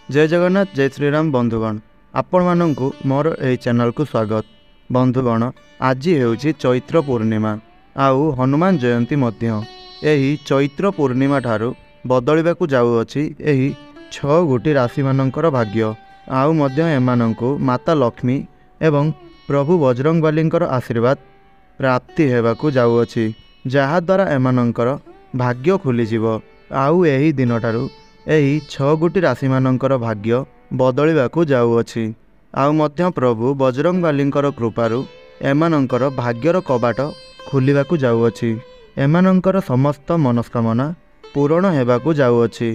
जय जगन्नाथ जय श्रीराम बंधुगण आपण मानंकु मोर एही चैनल को स्वागत। बंधुगण आज हेउछि चैत्र पूर्णिमा आउ हनुमान जयंती मध्य। एही चैत्र पूर्णिमा ठारू बदलिबाकु जाउअछि एही 6 गोटी राशि मानंकर भाग्य आउ मध्य एमानंकु माता लक्ष्मी एवं प्रभु बजरंगबलींकर आशीर्वाद प्राप्ति हेबाकु जाउअछि, जहा द्वारा एमानंकर भाग्य खुलीजिवो। आउ एही दिन ठारू एही 6 गोटी राशि मानंकर भाग्य बदलिबाकु जाउअछि। आउ मध्य प्रभु बजरंगबलींकर कृपारु एमानंकर भाग्यर कबाट खुलिबाकु जाउअछि। एमानंकर समस्त मनस्कामना पूरण हेबाकु जाउअछि।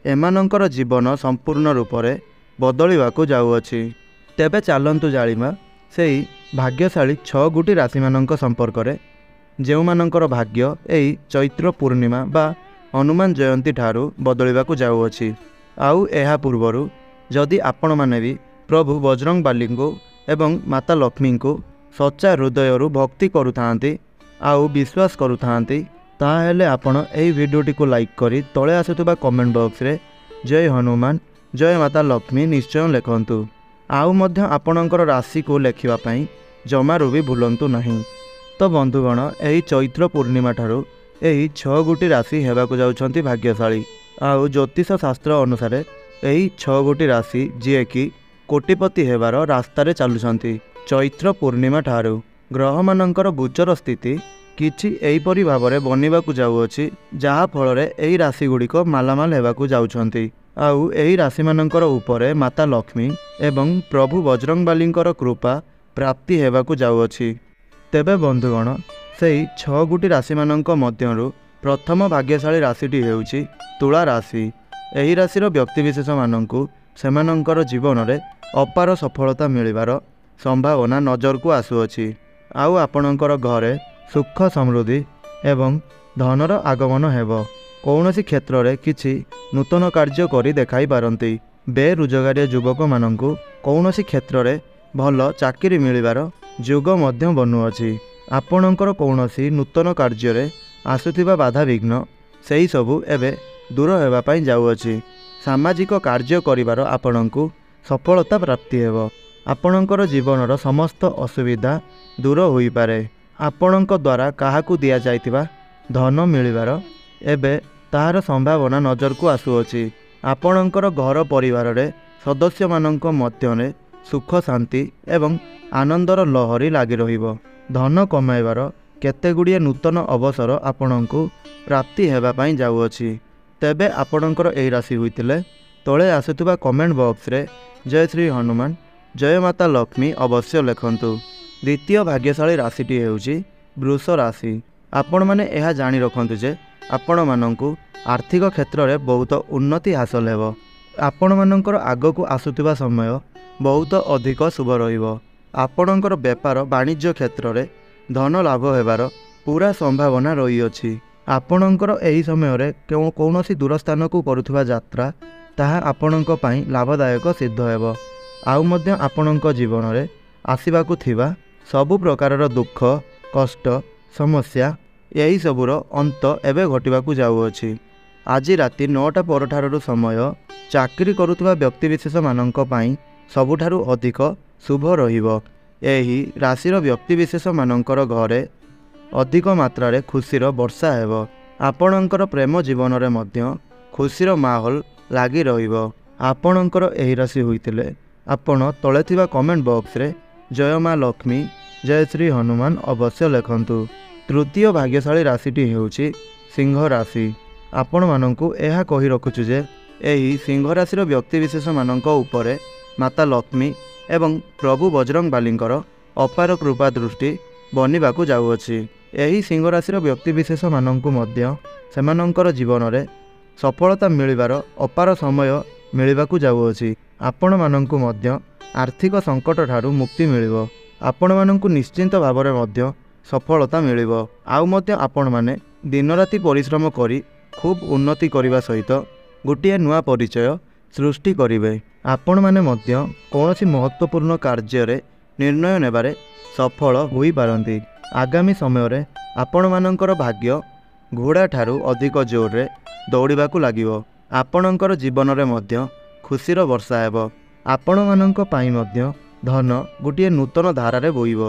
एमानंकर जीवन संपूर्ण रूपरे बदलिबाकु जाउअछि। तेबे चालंतु जालिमा सेही भाग्यशाली 6 गोटी राशि मानंक संपर्क रे जेउ मानंकर भाग्य एही चैत्र पूर्णिमा बा हनुमान जयंती ठारू बदलिबाकु जाउअछि। आउ एहा पूर्वरु जदि आपण माने भी प्रभु बजरंगबली को एवं माता लक्ष्मी को सच्चा हृदयरु भक्ति करुथांती आउ विश्वास करुथांती ताहेले आपण एही वीडियोटी को लाइक करी तळे आसुतबा कमेंट बॉक्स रे जय हनुमान जय माता लक्ष्मी निश्चय लिखंतु। आउ मध्य आपणकर राशि को लेखिबा पई जमारू भी भूलंतु नहीं। तो बंधुगण एही चैत्र पूर्णिमा ठारू एही 6 गोटी राशि हेबाकु जाउछंती भाग्यशाली। आउ ज्योतिष शास्त्र अनुसार एही 6 गोटी राशि जे कि कोटिपति हेबार रास्ता रे चालुछंती। चैत्र पूर्णिमा ठारू ग्रह मानंकर गोचर स्थिति किछि एहीपरि भाबरे बनिबाकु जाउअछि, जहा फल रे एही राशि गुड़िक मालामाल हेबाकु जाउछंती। आउ एही राशि मानंकर उपरे माता लक्ष्मी एवं प्रभु बजरंगबलींकर कृपा प्राप्ति हेबाकु जाउअछि। तेबे बंधुगण सेही 6 गोटी राशि मानंक मध्यरु प्रथम भाग्यशाली राशिटी हेउछि तुला राशि। एही राशिर व्यक्तिविशेष मानंकु सेमानंकर जीवन रे अपार सफलता मिलिबार संभावना नजर को आसुअछि। आउ आपणकर घरे सुख समृद्धि एवं धनर आगमन हेबो। कौनसी क्षेत्र रे किछि नूतन कार्य करी देखाई पारंती। बेरोजगारी युवक मानंकु कौनसी क्षेत्र रे भल चाकरी मिलिबार जोग मध्य बनुअछि। आपणकर कौनसी नूतन कार्य रे आसुथिबा बाधा विघ्न सेही सबु एबे दूर हेबा पई जाउअछि। सामाजिक कार्य करिवार आपणंकु सफलता प्राप्ति हेबो। आपणकर जीवनर समस्त असुविधा दूर होई पारे। आपणक द्वारा काहाकु दिया जायतिबा धन मिलिबार एबे ताहार संभावना नजर को आसुअछि। आपणकर घर परिवार रे सदस्य मानंक मध्यने सुख शांति एवं आनंदर लहरी लागि रहिबो। धन कमाइबार केतेगुड़िए नूतन अवसर आपणंकु प्राप्ति हेबा पई जाउअछि। तेबे आपणकर एही राशि होइतिले तळे आसुतबा कमेंट बॉक्स रे जय श्री हनुमान जय माता लक्ष्मी अवश्य लिखंतु। द्वितीय भाग्यशाली राशिटी हेउछि वृष राशि। आपण माने एहा जानि रखंतु जे आपण मानंकु आर्थिक क्षेत्र रे बहुत उन्नति हासिल हेबो। आपण मानंकर आगकु आसुतबा समय बहुत अधिक शुभ रहिबो। आपणकर व्यापार वाणिज्य क्षेत्र रे धन लाभ हेबार पूरा संभावना रही अछि। आपणकर एही समय रे कौनसी दूर स्थान को करुथबा यात्रा ताहा आपणक पई लाभदायक सिद्ध हेबो। आउ मध्य आपणक जीवन रे आसीबाकु थिबा सबु प्रकारर दुख कष्ट समस्या एही सबुर अंत एबे घटिबाकु जाउअछि। आज राति 9टा परठारर समय चाकरी करुथबा व्यक्तिविशेष मानंक पई सबुठारु अधिक शुभ रहिबो। एही राशिर व्यक्तिविशेष मानंकर घरे अधिक मात्रा रे खुशीर वर्षा हेबो। आपणकर प्रेम जीवन रे मध्य खुशीर माहौल लागि रहिबो। आपणकर एही राशि होइतिले आपण तळे थिबा कमेंट बॉक्स रे जय मां लक्ष्मी जय श्री हनुमान अवश्य लिखंतु। तृतीय भाग्यशाली राशिटी हेउछि सिंह राशि। आपण मानंकु एहा कहि रखुछु जे एही सिंह राशिर व्यक्तिविशेष मानंक उपरे माता लक्ष्मी एवं प्रभु बजरंगबलींकर अपार कृपा दृष्टि बनिबाकु जाउअछि। एही सिंह राशिर व्यक्तिविशेष मानंकु मध्य सेमानंकर जीवन रे सफलता मिलिबार अपार समय मिलिबाकु जाउअछि। आपण मानंकु मध्य आर्थिक संकट ठारू मुक्ति मिलिबो। आपण मानंकु निश्चिंत भाबरे मध्य सफलता मिलिबो। आउ मध्य आपण माने दिन राति परिश्रम करी खूब उन्नति करिबा सहित गोटिए नुआ परिचय सृष्टि करिवे। आपण माने मध्य कौनसी महत्वपूर्ण कार्य रे निर्णय नेबारे सफल होई पारंती। आगामी समय रे आपण मानंकर भाग्य घोड़ा ठारू अधिक जोर रे दौड़िबाकु लागिवो। आपणकर जीवन रे मध्य खुशीर वर्षा हेब। आपणमानंक पाई मध्य धन गोटे नूतन धारारे बोइब।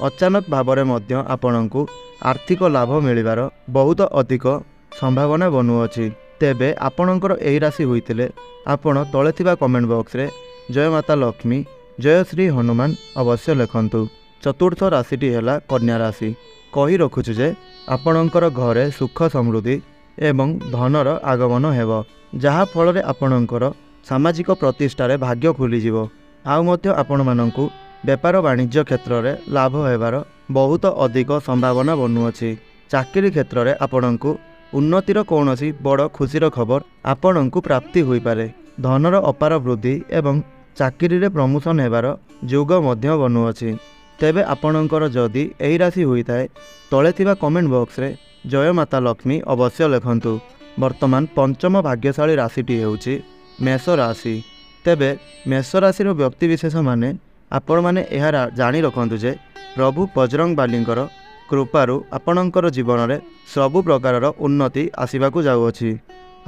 अचानक भावरे मध्य आपणंकु आर्थिक लाभ मिलिबार बहुत अधिक संभावना बनुअछि। तेबे आपणंकर एही राशि होइतिले आपण तळे थिबा कमेंट बॉक्स रे जय माता लक्ष्मी जय श्री हनुमान अवश्य लिखंतु। चतुर्थ राशिटी हैला कन्या राशि। कही रखुछु जे आपणंकर घरे सुख समृद्धि एवं धनर आगमन हेब, जहा फल आपणंकर सामाजिक प्रतिष्ठारे भाग्य खुलीजिव। आउ मध्य आपणमानंकु व्यापार वाणिज्य क्षेत्र में लाभ हेबार बहुत अधिक संभावना बनुअछि। चाकरी क्षेत्र में आपणंकु उन्नतिर कौनसी बड़ खुशीर खबर आपणंकु प्राप्ति होई पारे। धनर अपार वृद्धि एवं चाकरी रे प्रमोशन हेबार योग मध्य बनुअछि। तेबे आपणंकर जदि एही राशि होइताए तळे थिबा कमेंट बॉक्स रे जय माता लक्ष्मी अवश्य लिखंतु। वर्तमान पंचम भाग्यशाली राशिटी हेउछि मेष राशि। तेबे मेष राशि व्यक्ति विशेष माने आपण माने यह जानी रखंतु जे प्रभु बजरंग बालींकर कृपारु आपणंकर जीवन में सबु प्रकारर उन्नति आसिबाकु जाउअछि।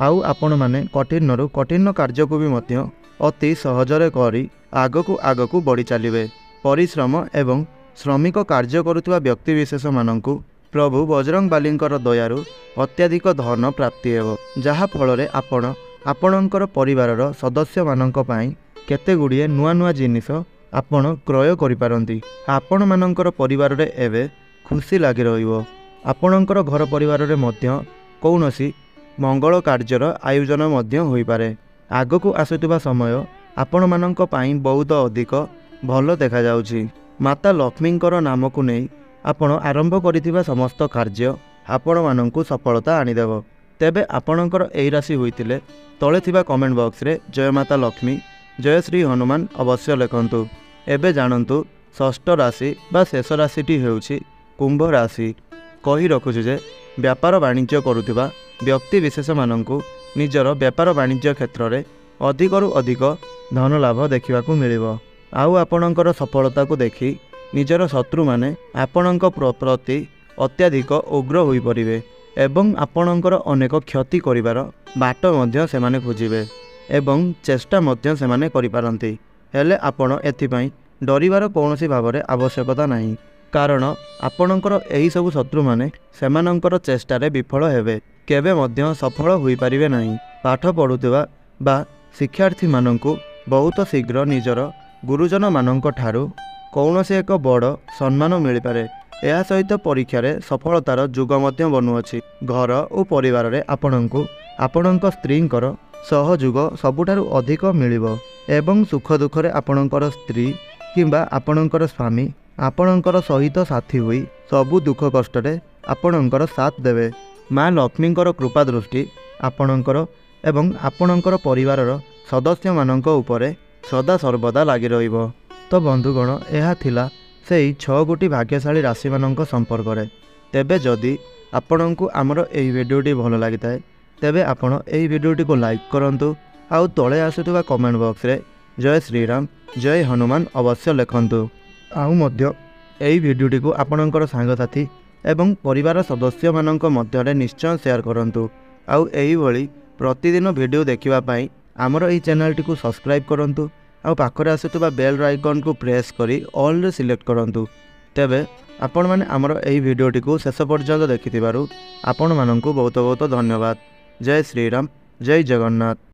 आउ आपण माने कठिनरु कठिन कार्य को भी मध्य अति सहजरे करी आगकु आगकु बढ़ी चलिबे। परिश्रम एवं श्रमिक कार्य करुवा व्यक्ति विशेष मानंकु प्रभु बजरंग बालींकर दयारु अत्याधिक धन प्राप्ति हेब, जहा फल आपण आपणंकर परिवारर सदस्य मानंक पई केते गुड़िए नुआ नुआ जिनिस आपण क्रय करिपारंती। आपण मानंकर परिवार रे एबे खुशी लागी रहिबो। आपणंकर घर परिवार रे मध्य कौनसी मंगल कार्यर आयोजन मध्य होई पारे। आगकु आसुतिबा समय आपण मानंक पई बहुत अधिक भल देखा जाउछि। माता लक्ष्मींकर नाम को नहीं आपण आरंभ करिथिबा समस्त कार्य आपण मानंकु सफलता आनिदेव। तेबे आपणंकर एही राशि होइतिले तळे थिबा कमेंट बॉक्स रे जय माता लक्ष्मी जय श्री हनुमान अवश्य लिखंतु। एबे जानंतु षष्ठ राशि बा शेष राशिटी हेउछि कुंभ राशि। कही रखुछु जे व्यापार वाणिज्य करुथिबा व्यक्ति विशेष मानंकु निजर व्यापार वाणिज्य क्षेत्र में अधिकरु अधिक धन लाभ देखिबाकु मिलिबो। आउ आपणंकर सफलता को देखि निजर शत्रु माने आपणंक प्रति अत्याधिक उग्र होई परिबे एवं आपणंकर अनेक क्षति करिवार बाट मध्य सेमाने खोजिबे एवं चेष्टा मध्य सेमाने करिपारंती। हेले आपण एथिपाई डरिवार कौनसी भावरे आवश्यकता नहीं, कारण आपणंकर एही सब शत्रु माने सेमानंकर चेष्टारे विफल हेबे, केबे मध्य सफल होई परिबे नहीं। पाठ पढुथिबा बा शिक्षार्थी मानंकु बहुत शीघ्र निजर गुरुजन मानंक ठारू कौनसी एक बड़ सम्मान मिल पारे। यह सहित परीक्षा रे सफलतार जुग मध्य बनुअछि। घर और परिवार रे आपणंकु आपणंक स्त्रींकर सहयोग सबुठारु अधिक मिलिबो एवं सुख दुख रे आपणंकर स्त्री किंबा आपणंकर स्वामी आपणंकर सहित साथी होई सबु दुख कष्ट रे आपणंकर साथ देवे। माँ लक्ष्मींकर कृपा दृष्टि आपणंकर एवं आपणंकर परिवारर सदस्य मानंक उपरे सदा सर्वदा लागि रहिबो। तो बंधुगण यह थिला सेही 6 गोटी भाग्यशाली राशि मानंक संपर्क रे। तेबे जदि आपणंकु आमर एही वीडियोटी भल लागिताए तेबे आपण एही वीडियोटी को लाइक करंतु। आउ तळे आसुतबा कमेंट बॉक्स रे जय श्रीराम जय हनुमान अवश्य लिखंतु। आउ मध्य एही वीडियोटी को आपणंकर सांगसाथी एवं परिवार सदस्य मानंक मध्यरे निश्चय शेयर करंतु। आउ एही भली प्रतिदिन वीडियो देखिबा पई आमर एही चैनलटी को सब्सक्राइब करंतु। आउ पाखरे आसुतबा बेल आइकन को प्रेस करी ऑल रे सिलेक्ट करंतु। तेबे आपण माने आमर एही वीडियोटी को शेष पर्यंत देखिथिबारु आपण मानंकु बहुत बहुत धन्यवाद। जय श्रीराम जय जगन्नाथ।